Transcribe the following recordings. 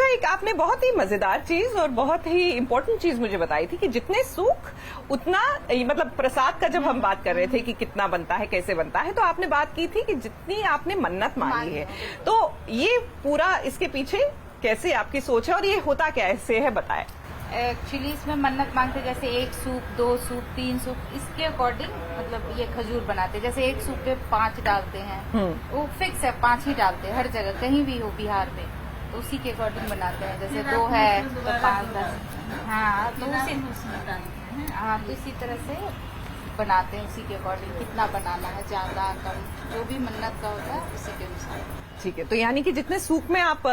एक आपने बहुत ही मजेदार चीज और बहुत ही इम्पोर्टेंट चीज मुझे बताई थी कि जितने सूख उतना, मतलब प्रसाद का जब हम बात कर रहे थे कि कितना बनता है, कैसे बनता है, तो आपने बात की थी कि जितनी आपने मन्नत मांगी है। तो ये पूरा इसके पीछे कैसे आपकी सोच है और ये होता कैसे है, बताएं। एक्चुअली इसमें मन्नत मांगते जैसे 1 सूप, 2 सूप, 3 सूप, इसके अकॉर्डिंग मतलब ये खजूर बनाते। जैसे 1 सूप पे 5 डालते हैं, वो फिक्स है, 5 ही डालते हैं हर जगह, कहीं भी हो बिहार में, तो उसी के अकॉर्डिंग बनाते हैं। जैसे 2 है तो 5, 10, हाँ तो इसी तरह से बनाते हैं, उसी के अकॉर्डिंग कितना बनाना है, ज्यादा कम, जो भी मन्नत का होता है उसी के अनुसार। ठीक है, तो यानी कि जितने सूप में आप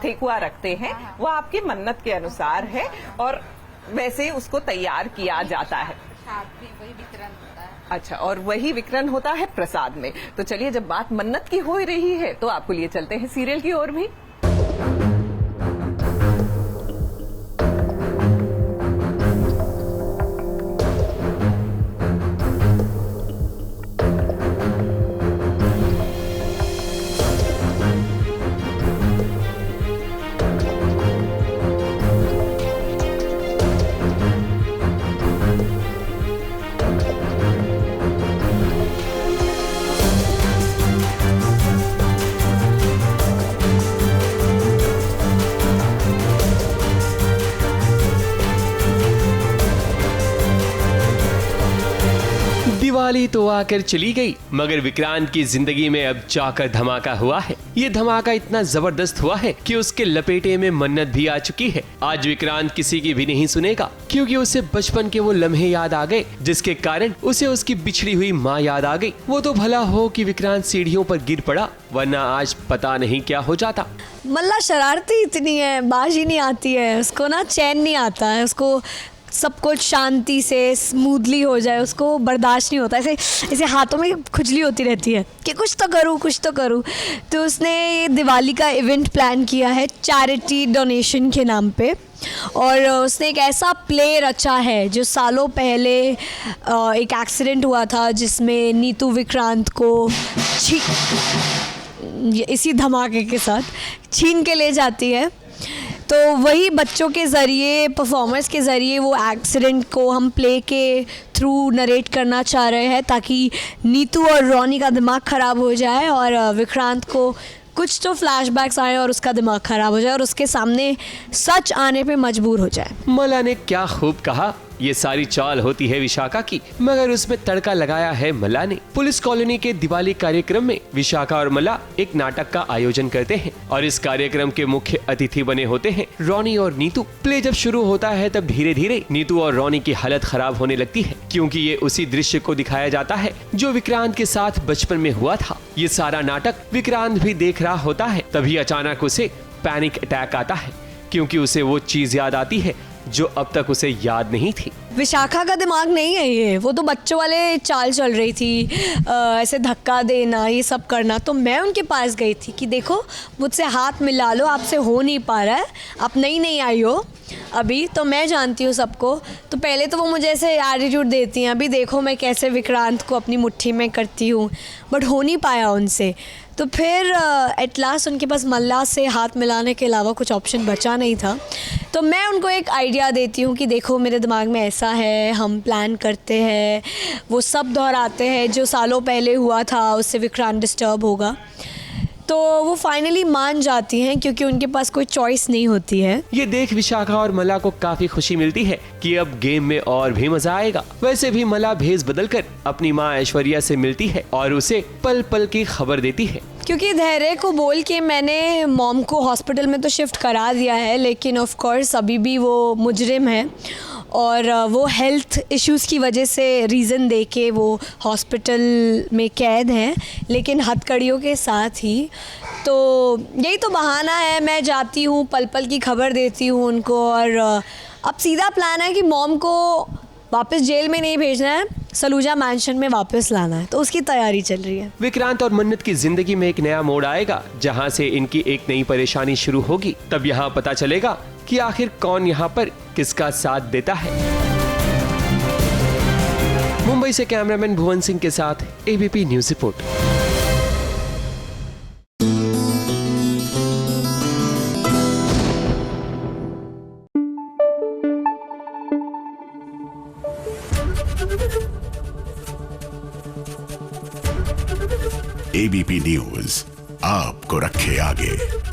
ठेकुआ रखते हैं वो आपकी मन्नत के अनुसार है और वैसे उसको तैयार किया जाता है। वही वितरण होता है। अच्छा, और वही वितरण होता है प्रसाद में। तो चलिए, जब बात मन्नत की हो रही है तो आपको लिए चलते हैं सीरियल की ओर भी। दिवाली तो आकर चली गई, मगर विक्रांत की जिंदगी में अब जाकर धमाका हुआ है। ये धमाका इतना जबरदस्त हुआ है कि उसके लपेटे में मन्नत भी आ चुकी है। आज विक्रांत किसी की भी नहीं सुनेगा, क्योंकि उसे बचपन के वो लम्हे याद आ गए, जिसके कारण उसे उसकी बिछड़ी हुई माँ याद आ गई। वो तो भला हो कि विक्रांत सीढ़ियों पर गिर पड़ा, वरना आज पता नहीं क्या हो जाता। मल्ला शरारती इतनी है, बाज ही नहीं आती है उसको, ना चैन नहीं आता है उसको, सब कुछ शांति से स्मूथली हो जाए उसको बर्दाश्त नहीं होता। ऐसे हाथों में खुजली होती रहती है कि कुछ तो करूँ, कुछ तो करूँ। तो उसने ये दिवाली का इवेंट प्लान किया है चैरिटी डोनेशन के नाम पे, और उसने एक ऐसा प्ले रचा है जो सालों पहले एक एक्सीडेंट हुआ था जिसमें नीतू विक्रांत को इसी धमाके के साथ छीन के ले जाती है। तो वही बच्चों के ज़रिए, परफॉर्मर्स के ज़रिए वो एक्सीडेंट को हम प्ले के थ्रू नरेट करना चाह रहे हैं, ताकि नीतू और रॉनी का दिमाग ख़राब हो जाए और विक्रांत को कुछ तो फ्लैशबैक्स आए और उसका दिमाग ख़राब हो जाए और उसके सामने सच आने पे मजबूर हो जाए। मला ने क्या खूब कहा, ये सारी चाल होती है विशाखा की, मगर उसमें तड़का लगाया है मला ने। पुलिस कॉलोनी के दिवाली कार्यक्रम में विशाखा और मला एक नाटक का आयोजन करते हैं और इस कार्यक्रम के मुख्य अतिथि बने होते हैं रॉनी और नीतू। प्ले जब शुरू होता है तब धीरे धीरे नीतू और रॉनी की हालत खराब होने लगती है, क्योंकि ये उसी दृश्य को दिखाया जाता है जो विक्रांत के साथ बचपन में हुआ था। ये सारा नाटक विक्रांत भी देख रहा होता है, तभी अचानक उसे पैनिक अटैक आता है, क्योंकि उसे वो चीज याद आती है जो अब तक उसे याद नहीं थी। विशाखा का दिमाग नहीं है ये, वो तो बच्चों वाले चाल चल रही थी, ऐसे धक्का देना, ये सब करना। तो मैं उनके पास गई थी कि देखो मुझसे हाथ मिला लो, आपसे हो नहीं पा रहा है, आप नई आई हो अभी, तो मैं जानती हूँ सबको। तो पहले तो वो मुझे ऐसे एटीट्यूड देती हैं, अभी देखो मैं कैसे विक्रांत को अपनी मुट्ठी में करती हूँ, बट हो नहीं पाया उनसे। तो फिर एट लास्ट उनके पास मल्ला से हाथ मिलाने के अलावा कुछ ऑप्शन बचा नहीं था। तो मैं उनको एक आइडिया देती हूँ कि देखो मेरे दिमाग में ऐसा है, हम प्लान करते हैं, वो सब दोहराते हैं जो सालों पहले हुआ था, उससे विक्रांत डिस्टर्ब होगा। तो वो फाइनली मान जाती हैं, क्योंकि उनके पास कोई चॉइस नहीं होती है। ये देख विशाखा और मला को काफी खुशी मिलती है कि अब गेम में और भी मजा आएगा। वैसे भी मला भेस बदलकर अपनी माँ ऐश्वर्या से मिलती है और उसे पल पल की खबर देती है। क्योंकि धैर्य को बोल के मैंने मॉम को हॉस्पिटल में तो शिफ्ट करा दिया है, लेकिन ऑफ कोर्स अभी भी वो मुजरिम है और वो हेल्थ इश्यूज़ की वजह से रीज़न दे के वो हॉस्पिटल में कैद हैं, लेकिन हथकड़ियों के साथ ही। तो यही तो बहाना है, मैं जाती हूँ, पल पल की खबर देती हूँ उनको, और अब सीधा प्लान है कि मॉम को वापस जेल में नहीं भेजना है, सलूजा मैंशन में वापस लाना है, तो उसकी तैयारी चल रही है। विक्रांत और मन्नत की जिंदगी में एक नया मोड़ आएगा, जहां से इनकी एक नई परेशानी शुरू होगी। तब यहाँ पता चलेगा कि आखिर कौन यहाँ पर किसका साथ देता है। मुंबई से कैमरामैन भुवन सिंह के साथ ABP news report. ABP news आपको रखे आगे।